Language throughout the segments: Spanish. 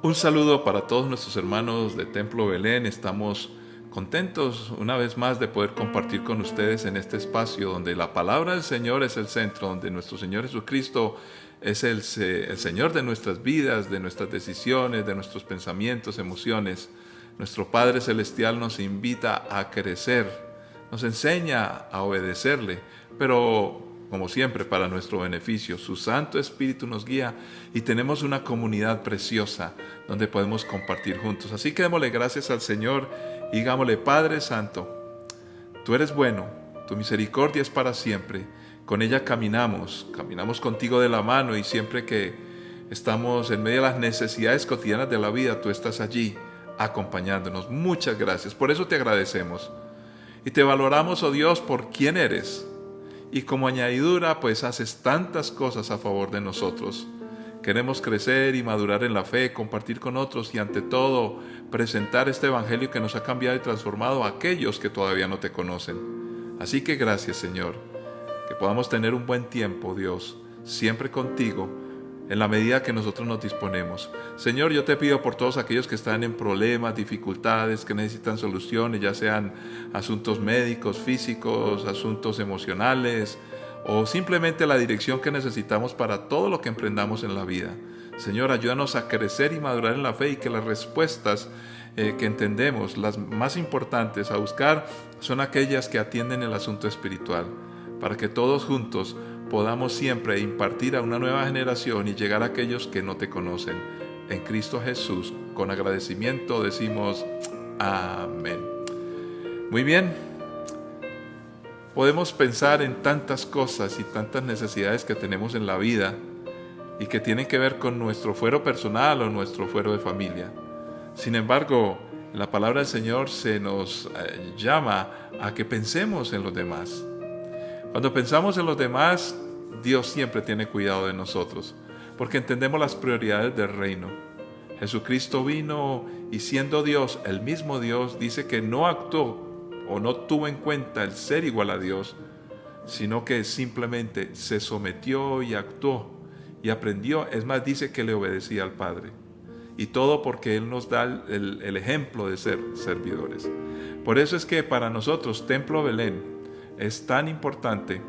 Un saludo para todos nuestros hermanos de Templo Belén. Estamos contentos una vez más de poder compartir con ustedes en este espacio donde la palabra del Señor es el centro, donde nuestro Señor Jesucristo es el Señor de nuestras vidas, de nuestras decisiones, de nuestros pensamientos, emociones. Nuestro Padre Celestial nos invita a crecer, nos enseña a obedecerle, pero como siempre para nuestro beneficio. Su Santo Espíritu nos guía y tenemos una comunidad preciosa donde podemos compartir juntos. Así que démosle gracias al Señor y digámosle: Padre Santo, tú eres bueno, tu misericordia es para siempre. Con ella caminamos contigo de la mano, y siempre que estamos en medio de las necesidades cotidianas de la vida, tú estás allí acompañándonos. Muchas gracias, por eso te agradecemos y te valoramos, oh Dios, por quién eres. Y como añadidura, pues haces tantas cosas a favor de nosotros. Queremos crecer y madurar en la fe, compartir con otros y ante todo presentar este evangelio que nos ha cambiado y transformado a aquellos que todavía no te conocen. Así que gracias, Señor, que podamos tener un buen tiempo, Dios, siempre contigo, en la medida que nosotros nos disponemos. Señor, yo te pido por todos aquellos que están en problemas, dificultades, que necesitan soluciones, ya sean asuntos médicos, físicos, asuntos emocionales, o simplemente la dirección que necesitamos para todo lo que emprendamos en la vida. Señor, ayúdanos a crecer y madurar en la fe, y que las respuestas que entendemos, las más importantes a buscar, son aquellas que atienden el asunto espiritual, para que todos juntos podamos siempre impartir a una nueva generación y llegar a aquellos que no te conocen. En Cristo Jesús, con agradecimiento decimos amén. Muy bien, podemos pensar en tantas cosas y tantas necesidades que tenemos en la vida y que tienen que ver con nuestro fuero personal o nuestro fuero de familia. Sin embargo, la palabra del Señor se nos llama a que pensemos en los demás. Cuando pensamos en los demás, Dios siempre tiene cuidado de nosotros, porque entendemos las prioridades del reino. Jesucristo vino y, siendo Dios, el mismo Dios, dice que no actuó o no tuvo en cuenta el ser igual a Dios, sino que simplemente se sometió y actuó y aprendió. Es más, dice que le obedecía al Padre. Y todo porque Él nos da el ejemplo de ser servidores. Por eso es que para nosotros, Templo Belén, es tan importante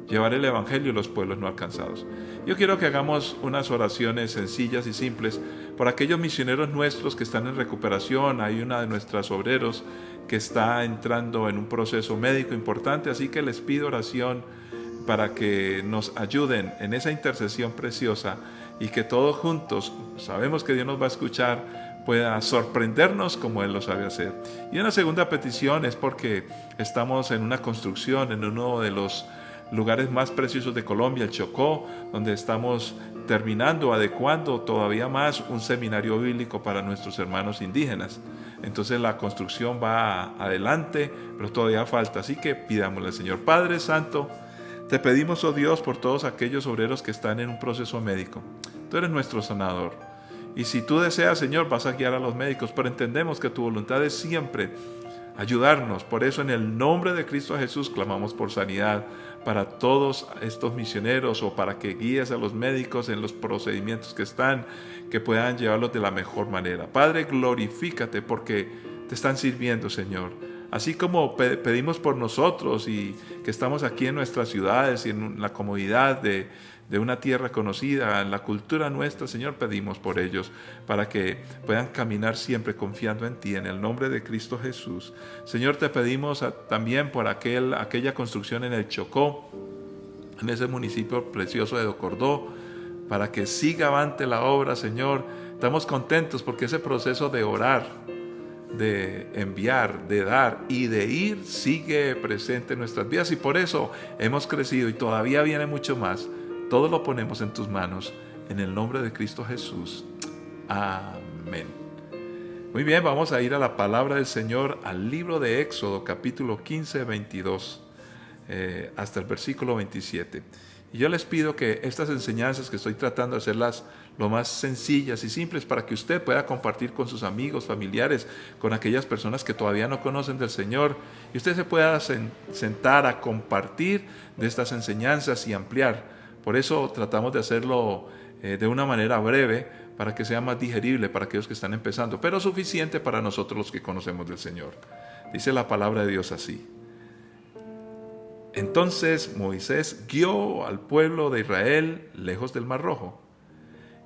llevar el evangelio a los pueblos no alcanzados. Yo quiero que hagamos unas oraciones sencillas y simples por aquellos misioneros nuestros que están en recuperación. Hay una de nuestras obreros que está entrando en un proceso médico importante, así que les pido oración para que nos ayuden en esa intercesión preciosa, y que todos juntos, sabemos que Dios nos va a escuchar, pueda sorprendernos como Él lo sabe hacer. Y una segunda petición es porque estamos en una construcción en uno de los lugares más preciosos de Colombia, el Chocó, donde estamos terminando, adecuando todavía más un seminario bíblico para nuestros hermanos indígenas. Entonces la construcción va adelante, pero todavía falta, así que pidámosle al Señor. Padre Santo, te pedimos, oh Dios, por todos aquellos obreros que están en un proceso médico. Tú eres nuestro sanador. Y si tú deseas, Señor, vas a guiar a los médicos, pero entendemos que tu voluntad es siempre ayudarnos. Por eso, en el nombre de Cristo Jesús, clamamos por sanidad para todos estos misioneros, o para que guíes a los médicos en los procedimientos que están, que puedan llevarlos de la mejor manera. Padre, glorifícate porque te están sirviendo, Señor. Así como pedimos por nosotros, y que estamos aquí en nuestras ciudades y en la comodidad de una tierra conocida, en la cultura nuestra, Señor, pedimos por ellos, para que puedan caminar siempre confiando en ti, en el nombre de Cristo Jesús. Señor, te pedimos también por aquella construcción en el Chocó, en ese municipio precioso de Docordó, para que siga avante la obra, Señor. Estamos contentos porque ese proceso de orar, de enviar, de dar y de ir sigue presente en nuestras vidas, y por eso hemos crecido y todavía viene mucho más. Todo lo ponemos en tus manos, en el nombre de Cristo Jesús. Amén. Muy bien, vamos a ir a la palabra del Señor, al libro de Éxodo, capítulo 15, 22, hasta el versículo 27. Y yo les pido que estas enseñanzas que estoy tratando de hacerlas lo más sencillas y simples, para que usted pueda compartir con sus amigos, familiares, con aquellas personas que todavía no conocen del Señor, y usted se pueda sentar a compartir de estas enseñanzas y ampliar. Por eso tratamos de hacerlo de una manera breve, para que sea más digerible para aquellos que están empezando, pero suficiente para nosotros los que conocemos del Señor. Dice la palabra de Dios así: entonces Moisés guió al pueblo de Israel lejos del Mar Rojo,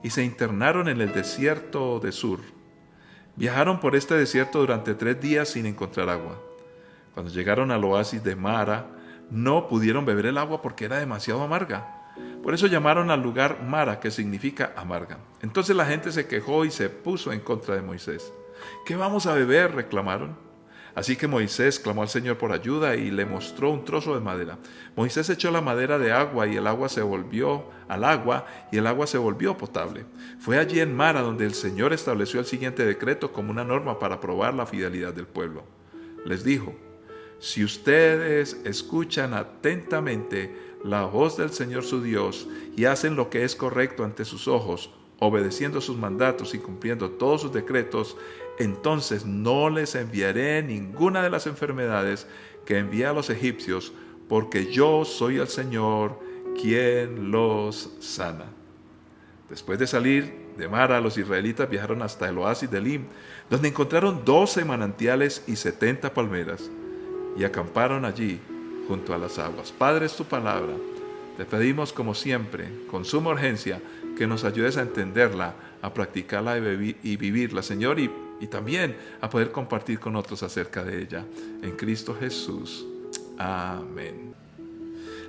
y se internaron en el desierto de Sur. Viajaron por este desierto durante 3 días sin encontrar agua. Cuando llegaron al oasis de Mara, no pudieron beber el agua porque era demasiado amarga. Por eso llamaron al lugar Mara, que significa amarga. Entonces la gente se quejó y se puso en contra de Moisés. ¿Qué vamos a beber?, reclamaron. Así que Moisés clamó al Señor por ayuda y le mostró un trozo de madera. Moisés echó la madera de agua y el agua se volvió potable. Fue allí en Mara donde el Señor estableció el siguiente decreto como una norma para probar la fidelidad del pueblo. Les dijo: si ustedes escuchan atentamente la voz del Señor su Dios y hacen lo que es correcto ante sus ojos, obedeciendo sus mandatos y cumpliendo todos sus decretos, entonces no les enviaré ninguna de las enfermedades que envié a los egipcios, porque yo soy el Señor quien los sana. Después de salir de Mara, los israelitas viajaron hasta el oasis de Elim, donde encontraron 12 manantiales y 70 palmeras, y acamparon allí junto a las aguas. Padre, es tu palabra. Te pedimos, como siempre, con suma urgencia, que nos ayudes a entenderla, a practicarla y vivirla, Señor, y también a poder compartir con otros acerca de ella. En Cristo Jesús. Amén.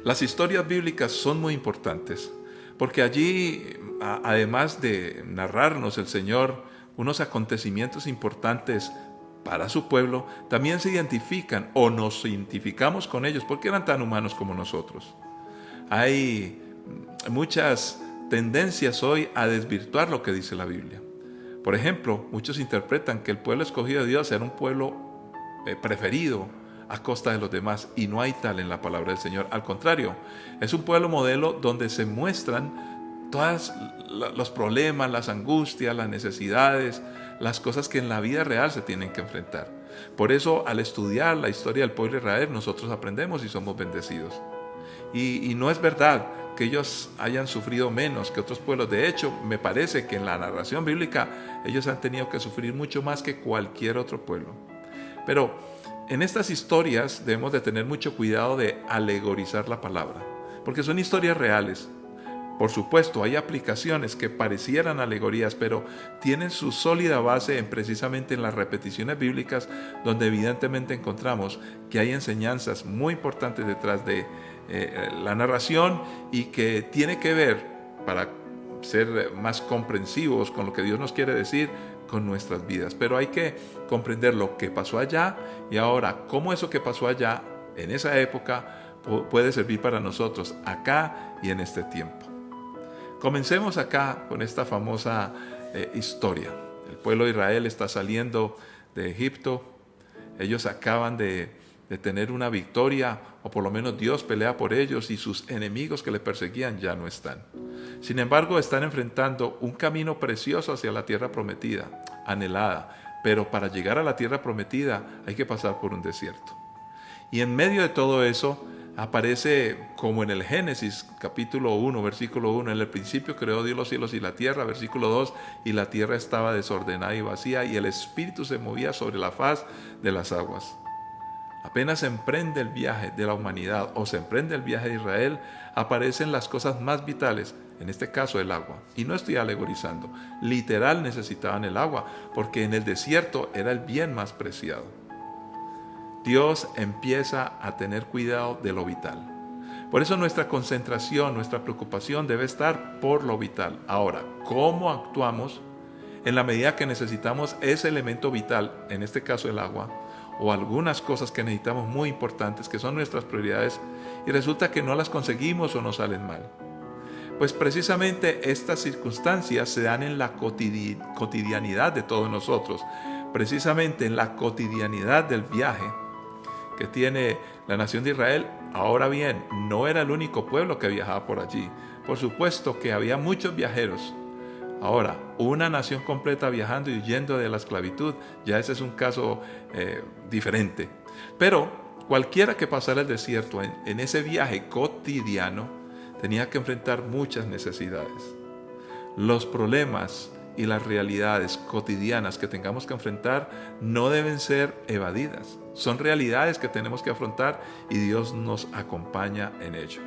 Las historias bíblicas son muy importantes, porque allí, además de narrarnos el Señor unos acontecimientos importantes para su pueblo, también se identifican o nos identificamos con ellos, porque eran tan humanos como nosotros. Hay muchas tendencias hoy a desvirtuar lo que dice la Biblia. Por ejemplo, muchos interpretan que el pueblo escogido de Dios era un pueblo preferido a costa de los demás, y no hay tal en la palabra del Señor. Al contrario, es un pueblo modelo donde se muestran todos los problemas, las angustias, las necesidades, las cosas que en la vida real se tienen que enfrentar. Por eso, al estudiar la historia del pueblo de Israel, nosotros aprendemos y somos bendecidos. Y no es verdad que ellos hayan sufrido menos que otros pueblos. De hecho, me parece que en la narración bíblica ellos han tenido que sufrir mucho más que cualquier otro pueblo. Pero en estas historias debemos de tener mucho cuidado de alegorizar la palabra, porque son historias reales. Por supuesto, hay aplicaciones que parecieran alegorías, pero tienen su sólida base precisamente en las repeticiones bíblicas, donde evidentemente encontramos que hay enseñanzas muy importantes detrás de la narración, y que tiene que ver, para ser más comprensivos con lo que Dios nos quiere decir, con nuestras vidas. Pero hay que comprender lo que pasó allá y ahora cómo eso que pasó allá en esa época puede servir para nosotros acá y en este tiempo. Comencemos acá con esta famosa historia. El pueblo de Israel está saliendo de Egipto. Ellos acaban de tener una victoria, o por lo menos Dios pelea por ellos, y sus enemigos que les perseguían ya no están. Sin embargo, están enfrentando un camino precioso hacia la tierra prometida, anhelada, pero para llegar a la tierra prometida hay que pasar por un desierto. Y en medio de todo eso aparece, como en el Génesis capítulo 1, versículo 1, en el principio creó Dios los cielos y la tierra, versículo 2, y la tierra estaba desordenada y vacía, y el Espíritu se movía sobre la faz de las aguas. Apenas se emprende el viaje de la humanidad, o se emprende el viaje de Israel, aparecen las cosas más vitales, en este caso el agua. Y no estoy alegorizando, literal necesitaban el agua, porque en el desierto era el bien más preciado. Dios empieza a tener cuidado de lo vital. Por eso nuestra concentración, nuestra preocupación debe estar por lo vital. Ahora, ¿cómo actuamos en la medida que necesitamos ese elemento vital, en este caso el agua, o algunas cosas que necesitamos muy importantes, que son nuestras prioridades, y resulta que no las conseguimos o nos salen mal? Pues precisamente estas circunstancias se dan en la cotidianidad de todos nosotros, precisamente en la cotidianidad del viaje que tiene la nación de Israel. Ahora bien, no era el único pueblo que viajaba por allí. Por supuesto que había muchos viajeros. Ahora, una nación completa viajando y huyendo de la esclavitud, ya ese es un caso diferente. Pero cualquiera que pasara el desierto en ese viaje cotidiano tenía que enfrentar muchas necesidades. Los problemas y las realidades cotidianas que tengamos que enfrentar no deben ser evadidas. Son realidades que tenemos que afrontar y Dios nos acompaña en ello.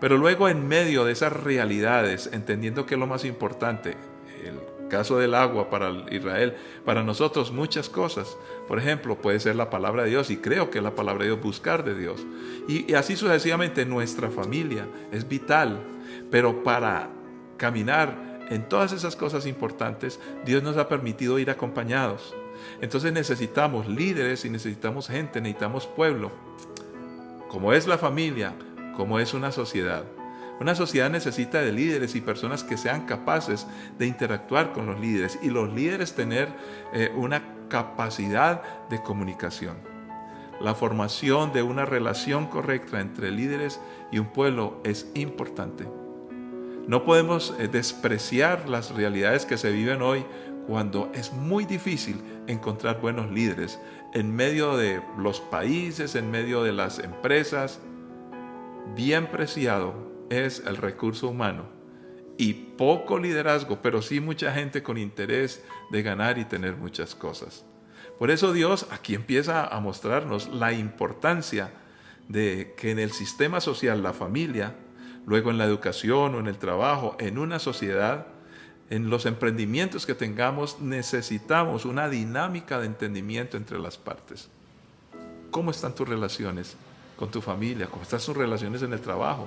Pero luego, en medio de esas realidades, entendiendo que es lo más importante, el caso del agua para Israel, para nosotros muchas cosas. Por ejemplo, puede ser la palabra de Dios, y creo que la palabra de Dios, buscar de Dios. Y así sucesivamente, nuestra familia es vital, pero para caminar en todas esas cosas importantes, Dios nos ha permitido ir acompañados. Entonces necesitamos líderes y necesitamos gente, necesitamos pueblo. Como es la familia, como es una sociedad. Una sociedad necesita de líderes y personas que sean capaces de interactuar con los líderes, y los líderes tener una capacidad de comunicación. La formación de una relación correcta entre líderes y un pueblo es importante. No podemos despreciar las realidades que se viven hoy, cuando es muy difícil encontrar buenos líderes en medio de los países, en medio de las empresas. Bien preciado es el recurso humano y poco liderazgo, pero sí mucha gente con interés de ganar y tener muchas cosas. Por eso Dios aquí empieza a mostrarnos la importancia de que en el sistema social, la familia, luego en la educación o en el trabajo, en una sociedad, en los emprendimientos que tengamos, necesitamos una dinámica de entendimiento entre las partes. ¿Cómo están tus relaciones con tu familia? ¿Cómo están tus relaciones en el trabajo?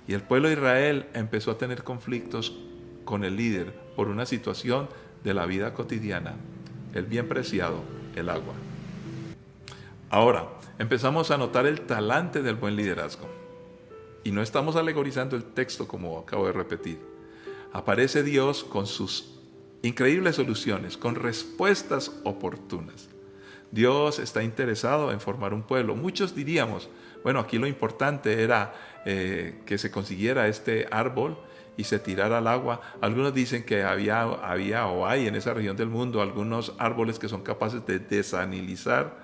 Y el pueblo de Israel empezó a tener conflictos con el líder por una situación de la vida cotidiana, el bien preciado, el agua. Ahora, empezamos a notar el talante del buen liderazgo. Y no estamos alegorizando el texto como acabo de repetir. Aparece Dios con sus increíbles soluciones, con respuestas oportunas. Dios está interesado en formar un pueblo. Muchos diríamos, bueno, aquí lo importante era que se consiguiera este árbol y se tirara al agua. Algunos dicen que había o hay en esa región del mundo algunos árboles que son capaces de desalinizar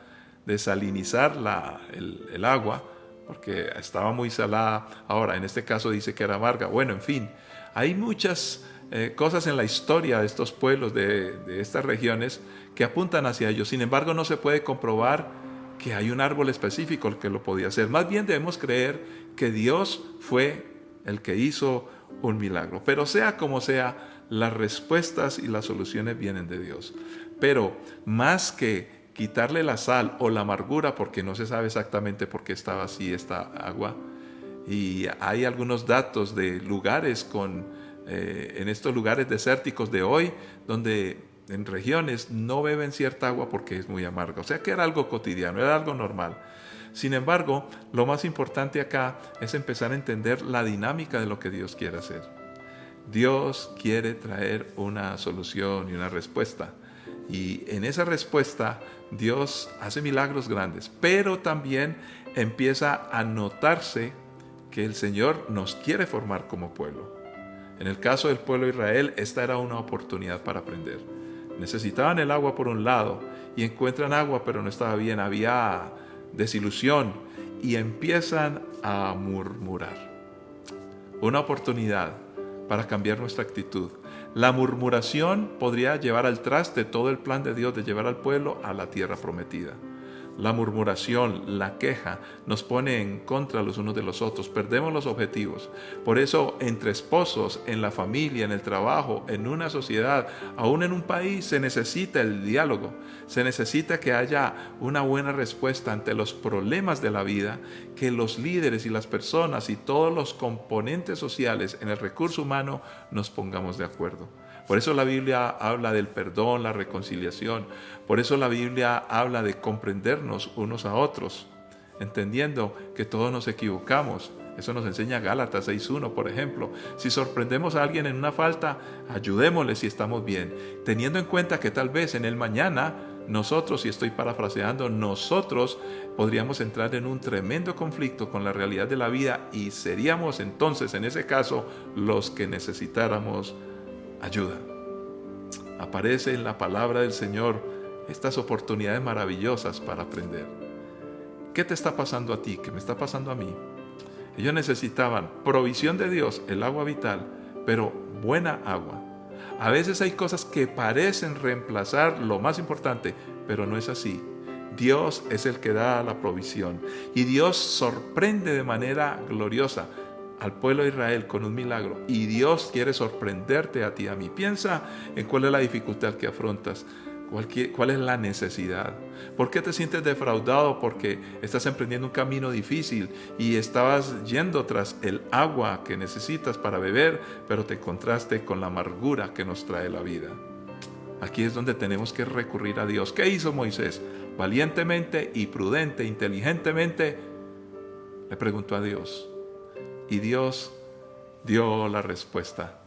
el agua, porque estaba muy salada. Ahora, en este caso dice que era amarga. Bueno, en fin, hay muchas cosas en la historia de estos pueblos, de estas regiones, que apuntan hacia ellos. Sin embargo, no se puede comprobar que hay un árbol específico que lo podía hacer. Más bien debemos creer que Dios fue el que hizo un milagro. Pero sea como sea, las respuestas y las soluciones vienen de Dios. Pero más que quitarle la sal o la amargura, porque no se sabe exactamente por qué estaba así esta agua, y hay algunos datos de lugares en estos lugares desérticos de hoy, donde en regiones no beben cierta agua porque es muy amarga. O sea que era algo cotidiano, era algo normal. Sin embargo, lo más importante acá es empezar a entender la dinámica de lo que Dios quiere hacer. Dios quiere traer una solución y una respuesta. Y en esa respuesta Dios hace milagros grandes, pero también empieza a notarse que el Señor nos quiere formar como pueblo. En el caso del pueblo de Israel, esta era una oportunidad para aprender. Necesitaban el agua por un lado y encuentran agua, pero no estaba bien, había desilusión y empiezan a murmurar. Una oportunidad para cambiar nuestra actitud. La murmuración podría llevar al traste todo el plan de Dios de llevar al pueblo a la tierra prometida. La murmuración, la queja, nos pone en contra los unos de los otros, perdemos los objetivos. Por eso, entre esposos, en la familia, en el trabajo, en una sociedad, aún en un país, se necesita el diálogo. Se necesita que haya una buena respuesta ante los problemas de la vida, que los líderes y las personas y todos los componentes sociales en el recurso humano nos pongamos de acuerdo. Por eso la Biblia habla del perdón, la reconciliación. Por eso la Biblia habla de comprendernos unos a otros, entendiendo que todos nos equivocamos. Eso nos enseña Gálatas 6:1, por ejemplo. Si sorprendemos a alguien en una falta, ayudémosle si estamos bien, teniendo en cuenta que tal vez en el mañana nosotros, si estoy parafraseando, nosotros podríamos entrar en un tremendo conflicto con la realidad de la vida y seríamos entonces, en ese caso, los que necesitáramos ayuda. Aparece en la palabra del Señor estas oportunidades maravillosas para aprender. ¿Qué te está pasando a ti? ¿Qué me está pasando a mí? Ellos necesitaban provisión de Dios, el agua vital, pero buena agua. A veces hay cosas que parecen reemplazar lo más importante, pero no es así. Dios es el que da la provisión y Dios sorprende de manera gloriosa al pueblo de Israel con un milagro, y Dios quiere sorprenderte a ti, a mí. Piensa en cuál es la dificultad que afrontas, cuál es la necesidad. ¿Por qué te sientes defraudado? Porque estás emprendiendo un camino difícil y estabas yendo tras el agua que necesitas para beber, pero te encontraste con la amargura que nos trae la vida. Aquí es donde tenemos que recurrir a Dios. ¿Qué hizo Moisés? Valientemente y prudente, inteligentemente, le preguntó a Dios. Y Dios dio la respuesta.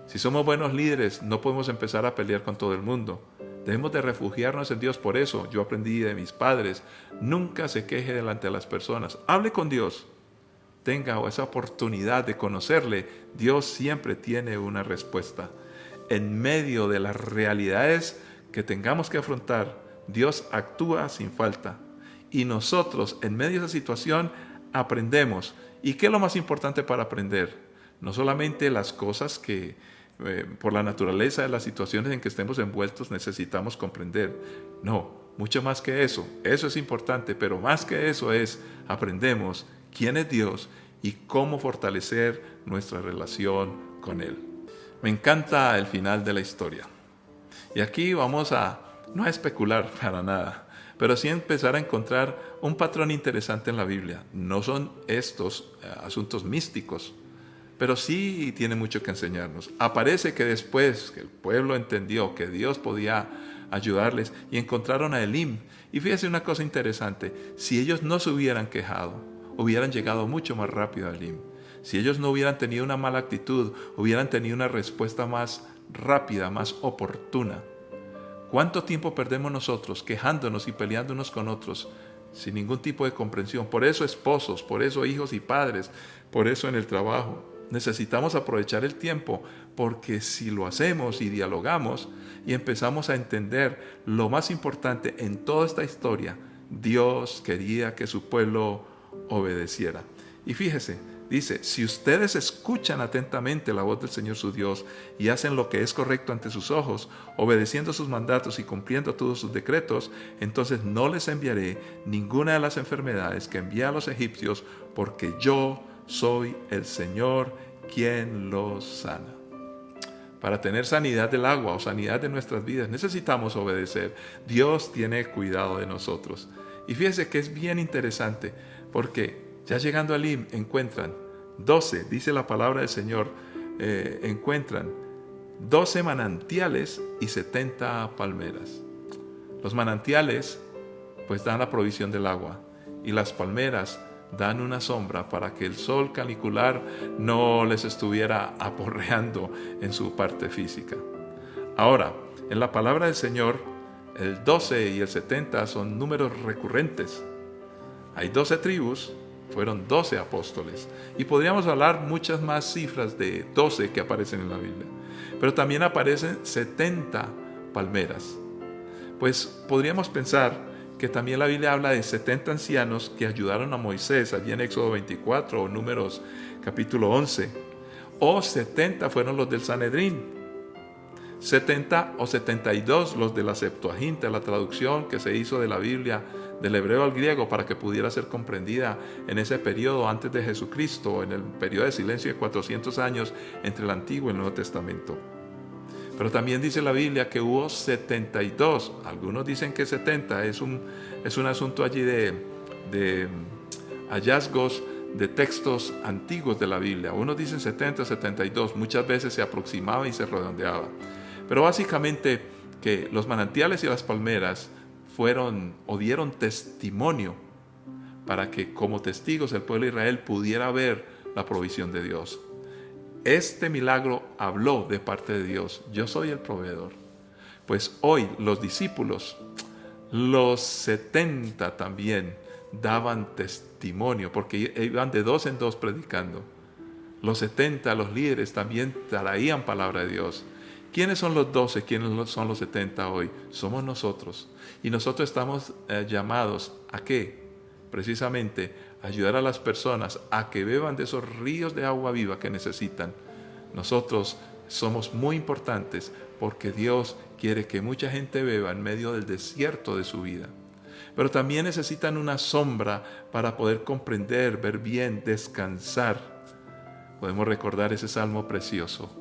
Si somos buenos líderes, no podemos empezar a pelear con todo el mundo. Debemos de refugiarnos en Dios. Por eso yo aprendí de mis padres: nunca se queje delante de las personas. Hable con Dios. Tenga esa oportunidad de conocerle. Dios siempre tiene una respuesta. En medio de las realidades que tengamos que afrontar, Dios actúa sin falta. Y nosotros, en medio de esa situación, aprendemos. ¿Y qué es lo más importante para aprender? No solamente las cosas que por la naturaleza de las situaciones en que estemos envueltos necesitamos comprender. No, mucho más que eso. Eso es importante, pero más que eso aprendemos quién es Dios y cómo fortalecer nuestra relación con Él. Me encanta el final de la historia. Y aquí vamos no a especular para nada, pero sí empezar a encontrar un patrón interesante en la Biblia. No son estos asuntos místicos, pero sí tiene mucho que enseñarnos. Aparece que después que el pueblo entendió que Dios podía ayudarles y encontraron a Elim. Y fíjese una cosa interesante: si ellos no se hubieran quejado, hubieran llegado mucho más rápido a Elim. Si ellos no hubieran tenido una mala actitud, hubieran tenido una respuesta más rápida, más oportuna. ¿Cuánto tiempo perdemos nosotros quejándonos y peleándonos con otros sin ningún tipo de comprensión? Por eso esposos, por eso hijos y padres, por eso en el trabajo. Necesitamos aprovechar el tiempo, porque si lo hacemos y dialogamos y empezamos a entender lo más importante en toda esta historia, Dios quería que su pueblo obedeciera. Y fíjese, dice: si ustedes escuchan atentamente la voz del Señor su Dios y hacen lo que es correcto ante sus ojos, obedeciendo sus mandatos y cumpliendo todos sus decretos, entonces no les enviaré ninguna de las enfermedades que envié a los egipcios, porque yo soy el Señor quien los sana. Para tener sanidad del agua o sanidad de nuestras vidas necesitamos obedecer. Dios tiene cuidado de nosotros. Y fíjese que es bien interesante, porque ya llegando a Elim encuentran 12, dice la palabra del Señor, encuentran 12 manantiales y 70 palmeras. Los manantiales pues dan la provisión del agua, y las palmeras dan una sombra para que el sol canicular no les estuviera aporreando en su parte física. Ahora, en la palabra del Señor, el 12 y el 70 son números recurrentes. Hay 12 tribus, fueron 12 apóstoles, y podríamos hablar muchas más cifras de 12 que aparecen en la Biblia, pero también aparecen 70 palmeras. Pues podríamos pensar que también la Biblia habla de 70 ancianos que ayudaron a Moisés allí en Éxodo 24 o Números capítulo 11, o 70 fueron los del Sanedrín, 70 o 72 los de la Septuaginta, la traducción que se hizo de la Biblia del hebreo al griego para que pudiera ser comprendida en ese periodo antes de Jesucristo, en el periodo de silencio de 400 años entre el Antiguo y el Nuevo Testamento. Pero también dice la Biblia que hubo 72, algunos dicen que 70, es un asunto allí de hallazgos de textos antiguos de la Biblia. Unos dicen 70, 72, muchas veces se aproximaba y se redondeaba. Pero básicamente que los manantiales y las palmeras fueron o dieron testimonio para que como testigos el pueblo de Israel pudiera ver la provisión de Dios. Este milagro habló de parte de Dios: yo soy el proveedor. Pues hoy los discípulos, los 70 también daban testimonio, porque iban de dos en dos predicando. Los 70, los líderes, también traían palabra de Dios. ¿Quiénes son los 12? ¿Quiénes son los 70 hoy? Somos nosotros. Y nosotros estamos llamados ¿a qué? Precisamente ayudar a las personas a que beban de esos ríos de agua viva que necesitan. Nosotros somos muy importantes porque Dios quiere que mucha gente beba en medio del desierto de su vida. Pero también necesitan una sombra para poder comprender, ver bien, descansar. Podemos recordar ese salmo precioso,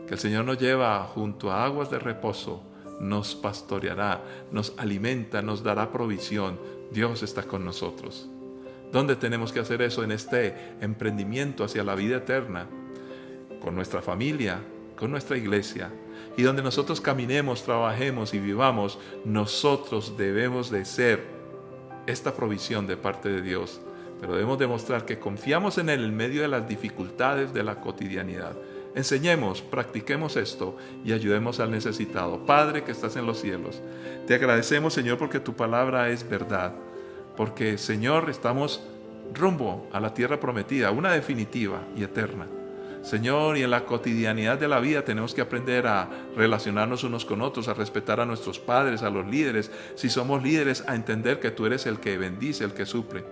que el Señor nos lleva junto a aguas de reposo, nos pastoreará, nos alimenta, nos dará provisión. Dios está con nosotros. ¿Dónde tenemos que hacer eso? En este emprendimiento hacia la vida eterna, con nuestra familia, con nuestra iglesia. Y donde nosotros caminemos, trabajemos y vivamos, nosotros debemos de ser esta provisión de parte de Dios. Pero debemos demostrar que confiamos en Él en medio de las dificultades de la cotidianidad. Enseñemos, practiquemos esto y ayudemos al necesitado. Padre que estás en los cielos, te agradecemos, Señor, porque tu palabra es verdad. Porque, Señor, estamos rumbo a la tierra prometida, una definitiva y eterna. Señor, y en la cotidianidad de la vida tenemos que aprender a relacionarnos unos con otros, a respetar a nuestros padres, a los líderes. Si somos líderes, a entender que tú eres el que bendice, el que suple.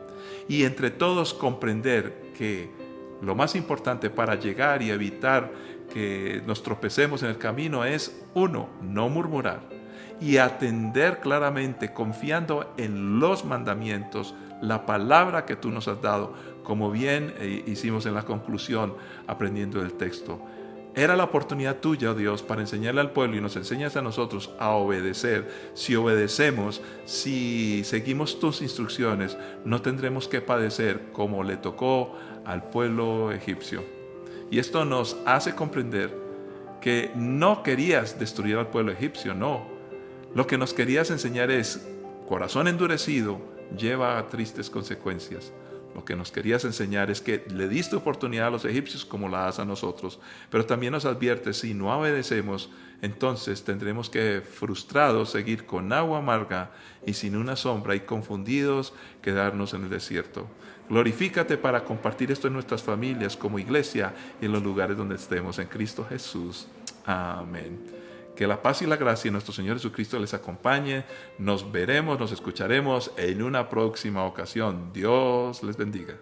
Y entre todos comprender que lo más importante para llegar y evitar que nos tropecemos en el camino es, uno, no murmurar y atender claramente, confiando en los mandamientos, la palabra que tú nos has dado, como bien hicimos en la conclusión aprendiendo el texto. Era la oportunidad tuya, oh Dios, para enseñarle al pueblo y nos enseñas a nosotros a obedecer. Si obedecemos, si seguimos tus instrucciones, no tendremos que padecer como le tocó al pueblo egipcio. Y esto nos hace comprender que no querías destruir al pueblo egipcio, no. Lo que nos querías enseñar es, corazón endurecido lleva a tristes consecuencias. Lo que nos querías enseñar es que le diste oportunidad a los egipcios como la das a nosotros. Pero también nos adviertes, si no obedecemos, entonces tendremos que, frustrados, seguir con agua amarga y sin una sombra y confundidos, quedarnos en el desierto. Glorifícate para compartir esto en nuestras familias como iglesia y en los lugares donde estemos. En Cristo Jesús. Amén. Que la paz y la gracia de nuestro Señor Jesucristo les acompañe. Nos veremos, nos escucharemos en una próxima ocasión. Dios les bendiga.